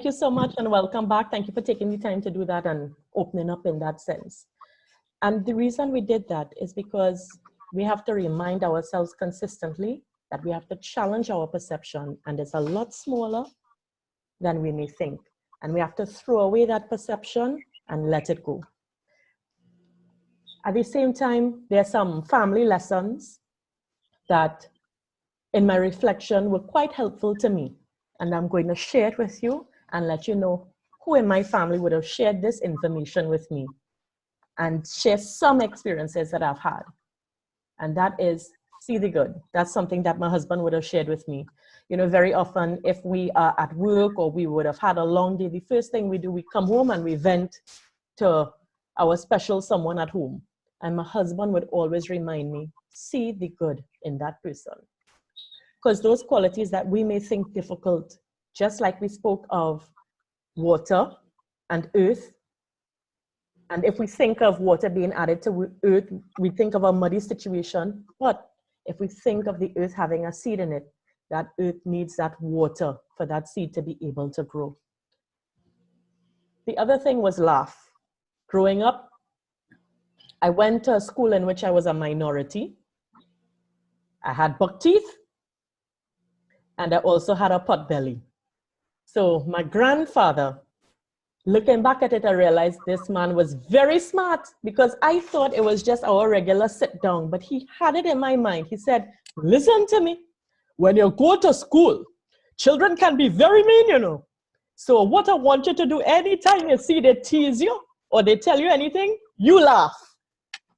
you so much and welcome back. Thank you for taking the time to do that and opening up in that sense. And the reason we did that is because we have to remind ourselves consistently that we have to challenge our perception, and it's a lot smaller than we may think. And we have to throw away that perception and let it go. At the same time, there are some family lessons that in my reflection were quite helpful to me. And I'm going to share it with you and let you know who in my family would have shared this information with me and share some experiences that I've had. And that is, see the good. That's something that my husband would have shared with me. You know, very often if we are at work or we would have had a long day, the first thing we do, we come home and we vent to our special someone at home. And my husband would always remind me, see the good in that person. Because those qualities that we may think difficult, just like we spoke of water and earth, and if we think of water being added to earth, we think of a muddy situation. But if we think of the earth having a seed in it, that earth needs that water for that seed to be able to grow. The other thing was laugh. Growing up, I went to a school in which I was a minority. I had buck teeth, and I also had a pot belly. So my grandfather, looking back at it, I realized this man was very smart because I thought it was just our regular sit down, but he had it in my mind. He said, listen to me, when you go to school, children can be very mean, you know. So what I want you to do anytime you see they tease you or they tell you anything, you laugh.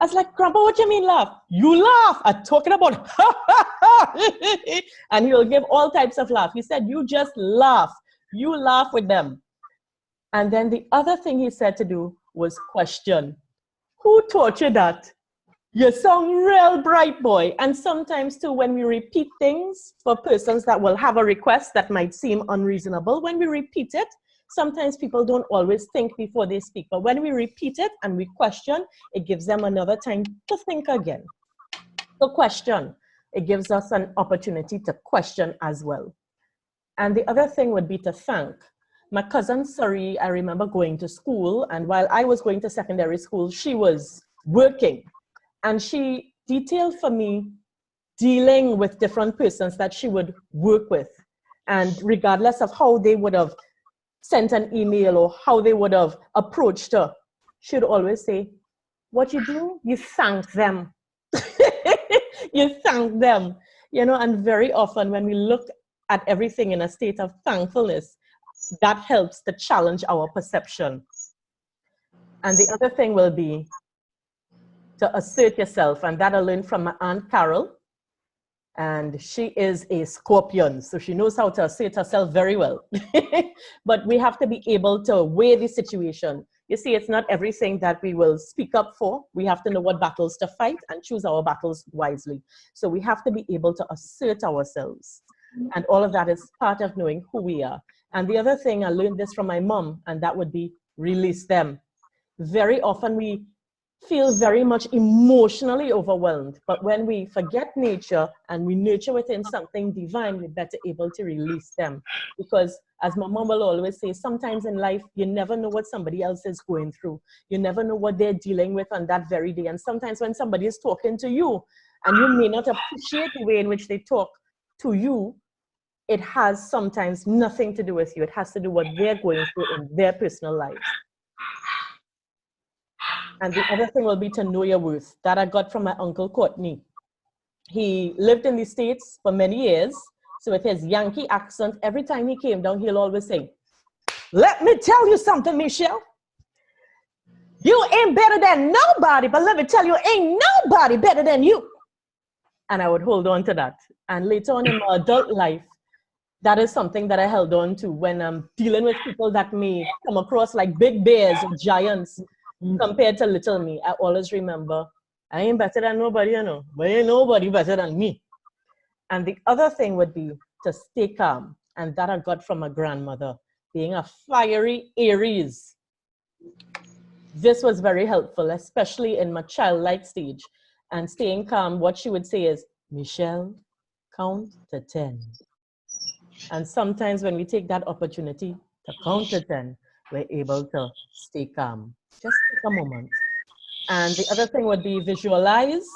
I was like, Grandpa, what do you mean laugh? You laugh. I'm talking about and he'll give all types of laugh. He said, you just laugh. You laugh with them. And then the other thing he said to do was question. Who taught you that? You sound real bright, boy. And sometimes too, when we repeat things for persons that will have a request that might seem unreasonable, when we repeat it, sometimes people don't always think before they speak. But when we repeat it and we question, it gives them another time to think again. So question, it gives us an opportunity to question as well. And the other thing would be to thank. My cousin Suri, I remember going to school, and while I was going to secondary school, she was working. And she detailed for me dealing with different persons that she would work with. And regardless of how they would have sent an email or how they would have approached her, she would always say, what you do, you thank them. You thank them. You know, and very often when we look at everything in a state of thankfulness, that helps to challenge our perception. And the other thing will be to assert yourself, and that I learned from my Aunt Carol. And she is a Scorpion, so she knows how to assert herself very well. But we have to be able to weigh the situation. You see, it's not everything that we will speak up for. We have to know what battles to fight and choose our battles wisely. So we have to be able to assert ourselves. And all of that is part of knowing who we are. And the other thing, I learned this from my mom, and that would be release them. Very often we feel very much emotionally overwhelmed, but when we forget nature and we nurture within something divine, we're better able to release them. Because as my mom will always say, sometimes in life, you never know what somebody else is going through. You never know what they're dealing with on that very day. And sometimes when somebody is talking to you and you may not appreciate the way in which they talk to you, it has sometimes nothing to do with you. It has to do with what they're going through in their personal lives. And the other thing will be to know your worth. That I got from my uncle Courtney. He lived in the States for many years. So with his Yankee accent, every time he came down, he'll always say, let me tell you something, Michelle. You ain't better than nobody, but let me tell you, ain't nobody better than you. And I would hold on to that. And later on in my adult life, that is something that I held on to when I'm dealing with people that may come across like big bears or giants. Compared to little me, I always remember, I ain't better than nobody, you know, but ain't nobody better than me. And the other thing would be to stay calm. And that I got from my grandmother, being a fiery Aries. This was very helpful, especially in my childlike stage. And staying calm, what she would say is, Michelle, count to 10. And sometimes when we take that opportunity to count to 10, we're able to stay calm. Just take a moment. And the other thing would be visualize.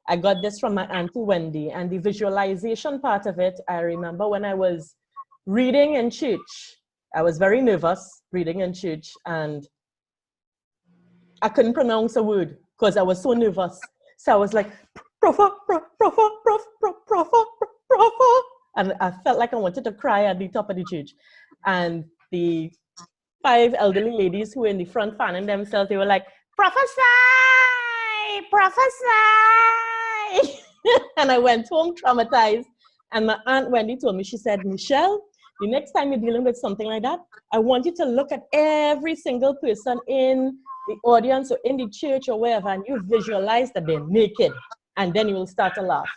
I got this from my Auntie Wendy, and the visualization part of it, I remember when I was reading in church, I was very nervous reading in church, and I couldn't pronounce a word because I was so nervous. So I was like, profa, profa, prof, profa, profa. And I felt like I wanted to cry at the top of the church. And the 5 elderly ladies who were in the front fanning themselves, they were like, prophesy, prophesy. And I went home traumatized. And my Aunt Wendy told me, she said, Michelle, the next time you're dealing with something like that, I want you to look at every single person in the audience or in the church or wherever, and you visualize that they're naked, and then you will start to laugh.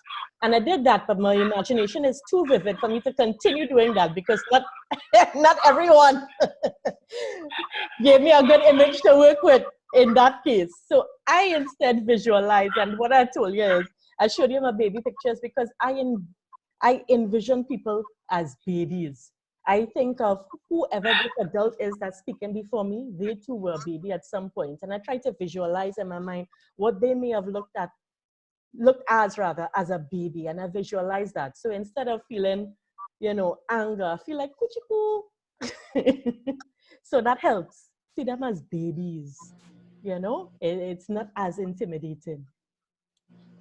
And I did that, but my imagination is too vivid for me to continue doing that because not everyone gave me a good image to work with in that case. So I instead visualized, and what I told you is, I showed you my baby pictures because I envision people as babies. I think of whoever this adult is that's speaking before me, they too were a baby at some point. And I try to visualize in my mind what they may have looked as as a baby. And I visualize that. So instead of feeling, anger, I feel like, kuchiku. So that helps. See them as babies, it's not as intimidating.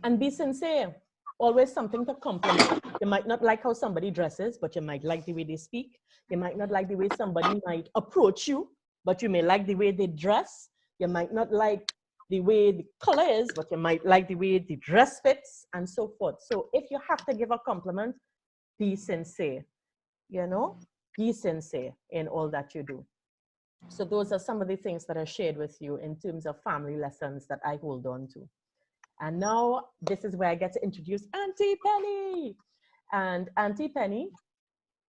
And be sincere. Always something to compliment. You might not like how somebody dresses, but you might like the way they speak. You might not like the way somebody might approach you, but you may like the way they dress. You might not like the way the color is, but you might like the way the dress fits, and so forth. So if you have to give a compliment, be sincere, be sincere in all that you do. So those are some of the things that I shared with you in terms of family lessons that I hold on to. And now this is where I get to introduce Aunty Penny. And Aunty Penny,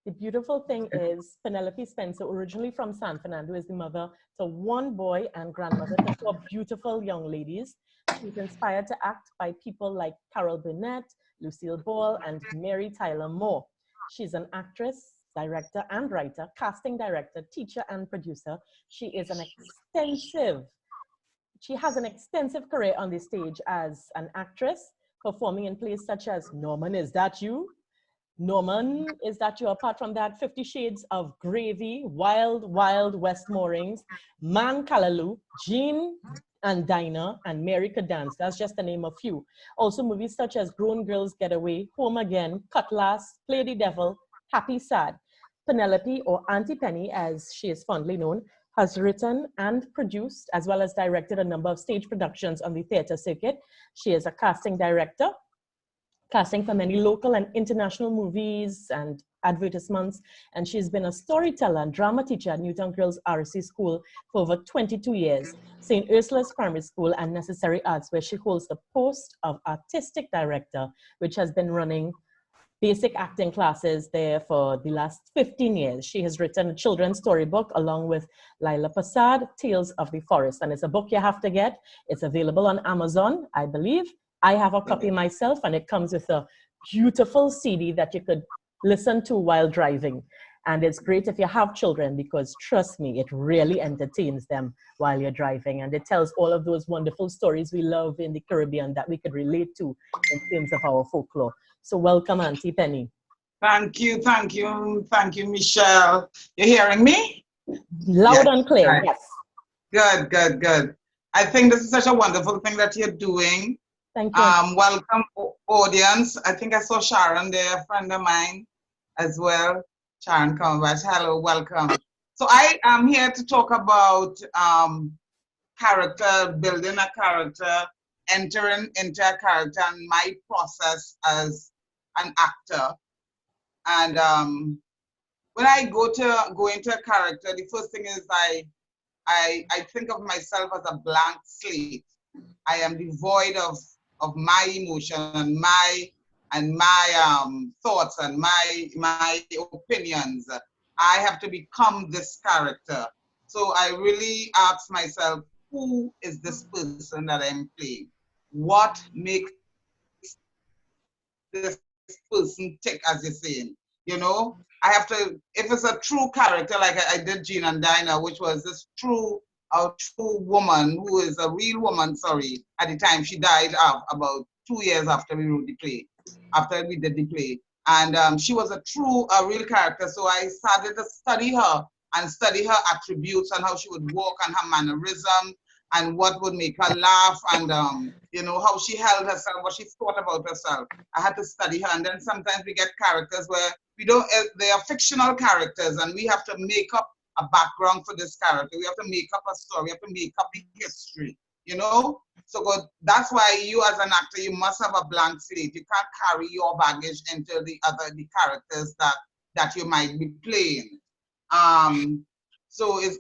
the beautiful thing is Penelope Spencer, originally from San Fernando, is the mother to 1 boy and grandmother to 4 beautiful young ladies. She's inspired to act by people like Carol Burnett, Lucille Ball, and Mary Tyler Moore. She's an actress, director, and writer, casting director, teacher, and producer. She has an extensive career on the stage as an actress, performing in plays such as Norman, Is That You? Norman, Is That You? Apart from that, 50 Shades of Gravy, Wild Wild West Moorings, Man Callaloo, Jean and Dinah, and Mary Could Dance. That's just to name a few. Also movies such as Grown Girls Get Away, Home Again, Cutlass, Play the Devil, Happy Sad. Penelope, or Aunty Penny as she is fondly known, has written and produced as well as directed a number of stage productions on the theater circuit. She is a casting director, casting for many local and international movies and advertisements, and she's been a storyteller and drama teacher at Newtown Girls RC School for over 22 years, St. Ursula's Primary School and Necessary Arts, where she holds the post of artistic director, which has been running basic acting classes there for the last 15 years. She has written a children's storybook along with Lila Passad, Tales of the Forest. And it's a book you have to get. It's available on Amazon, I believe. I have a copy myself, and it comes with a beautiful CD that you could listen to while driving. And it's great if you have children because trust me, it really entertains them while you're driving. And it tells all of those wonderful stories we love in the Caribbean that we could relate to in terms of our folklore. So welcome, Aunty Penny. Thank you, Michelle. You're hearing me? Loud and clear, yes. Good. I think this is such a wonderful thing that you're doing. Thank you. Welcome, audience. I think I saw Sharon there, a friend of mine as well. Sharon Converse, hello, welcome. So I am here to talk about character, building a character, entering into a character, and my process as an actor. And when I go into a character, the first thing is I think of myself as a blank slate. I am devoid of my emotion and my thoughts and my opinions. I have to become this character. So I really ask myself, who is this person that I'm playing? What makes this person tick, as you're saying? You know, I have to, if it's a true character, like I did Jean and Dinah, which was this true woman who is a real woman, sorry, at the time she died about 2 years after we wrote the play, after we did the play. And she was a real character. So I started to study her and study her attributes and how she would walk and her mannerism and what would make her laugh and, how she held herself, what she thought about herself. I had to study her. And then sometimes we get characters where they are fictional characters and we have to make up a background for this character. We have to make up a story. We have to make up the history, So that's why you as an actor, you must have a blank slate. You can't carry your baggage into the characters that you might be playing. So it's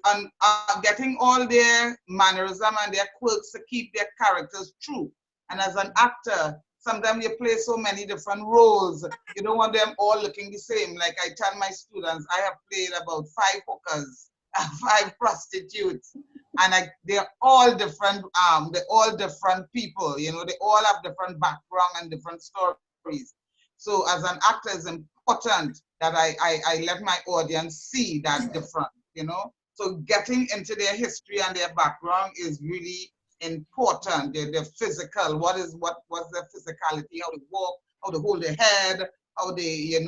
getting all their mannerism and their quirks to keep their characters true. And as an actor, sometimes you play so many different roles. You don't want them all looking the same. Like I tell my students, I have played about 5 hookers, 5 prostitutes, and they're all different. They're all different people. They all have different background and different stories. So as an actor, it's important that I let my audience see that difference. So getting into their history and their background is really important. Their physical, what's their physicality, how they walk, how they hold their head, how they,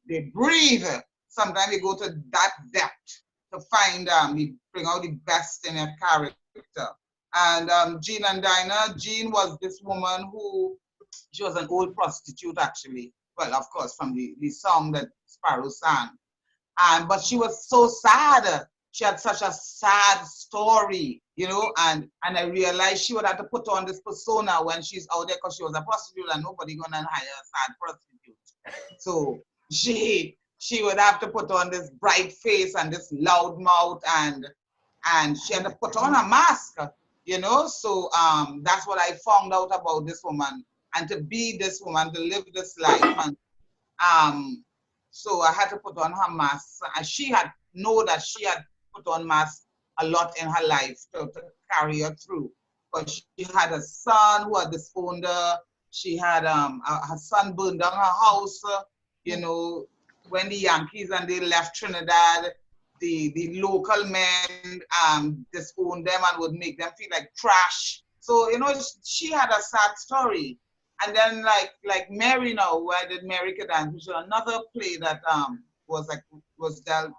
they breathe. Sometimes you go to that depth to find, they bring out the best in their character. And Jean and Dinah, Jean was this woman she was an old prostitute actually. Well, of course, from the song that Sparrow sang. But she was so sad. She had such a sad story, and I realized she would have to put on this persona when she's out there because she was a prostitute and nobody gonna hire a sad prostitute. So she would have to put on this bright face and this loud mouth and she had to put on a mask, So that's what I found out about this woman, and to be this woman, to live this life, and so I had to put on her mask. And she had put on mask a lot in her life to carry her through. But she had a son who had disowned her. She had her son burned down her house. When the Yankees and they left Trinidad, the local men disowned them and would make them feel like trash. So she had a sad story. And then like Mary now, where I did Mary Cadence, which was another play that was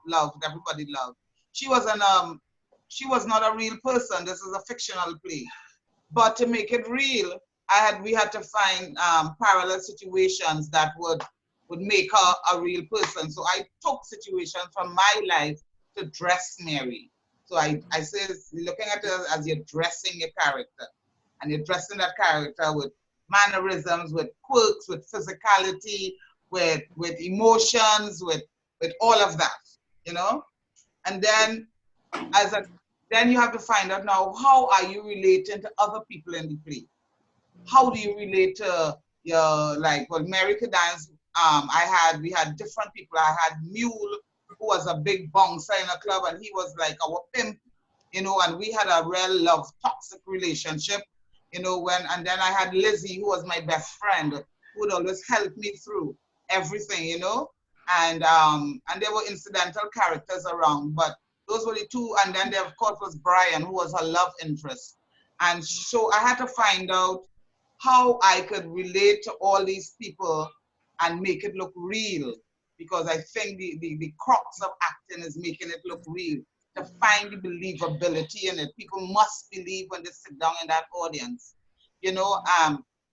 loved, everybody loved. She was not a real person. This is a fictional play. But to make it real, we had to find parallel situations that would make her a real person. So I took situations from my life to dress Mary. So I say, looking at it as you're dressing your character. And you're dressing that character with mannerisms, with quirks, with physicality, with emotions, with all of that, And then then you have to find out now, how are you relating to other people in the play? How do you relate to Mary Cadence, we had different people. I had Mule, who was a big bouncer in a club, and he was like our pimp, and we had a real toxic relationship. And then I had Lizzie, who was my best friend, who would always help me through everything, and there were incidental characters around, but those were the two. And then there, of course, was Brian, who was her love interest. And so I had to find out how I could relate to all these people and make it look real, because I think the crux of acting is making it look real, to find the believability in it. People must believe when they sit down in that audience,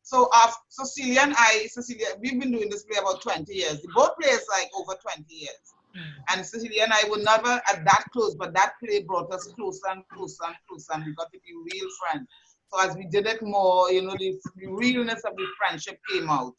So Cecilia, we've been doing this play about 20 years. The both plays like over 20 years. And Cecilia and I were never at that close, but that play brought us closer and closer and closer, and we got to be real friends. So as we did it more, the realness of the friendship came out.